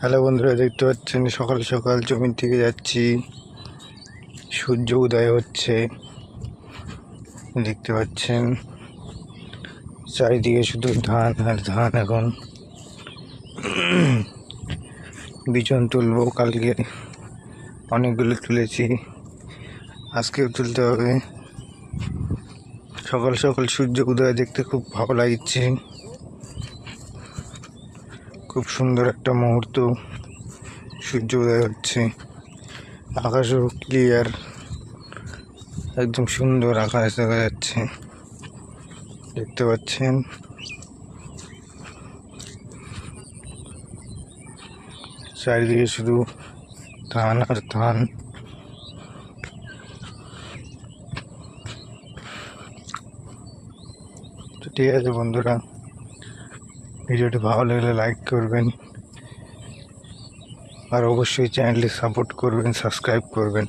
Hello বন্ধুরা, দেখতে পাচ্ছেন সকাল সকাল জমি থেকে যাচ্ছি, সূর্য উদয় হচ্ছে। দেখতে পাচ্ছেন চারিদিকে শুধু ধান আর ধান। এখন বিচন তুলবো, কালকে অনেকগুলো তুলেছি, আজকেও তুলতে হবে। সকাল সকাল সূর্য উদয় দেখতে খুব ভালো লাগছে, খুব সুন্দর একটা মুহূর্ত। সূর্য উদয় হচ্ছে, আকাশও ক্লিয়ার, একদম সুন্দর আকাশ দেখা যাচ্ছে। দেখতে পাচ্ছেন চারিদিকে শুধু ধান আর ধান। তো ঠিক আছে বন্ধুরা, ভিডিওটি ভালো লাগলে লাইক করবেন, আর অবশ্যই চ্যানেলটি সাপোর্ট করবেন, সাবস্ক্রাইব করবেন।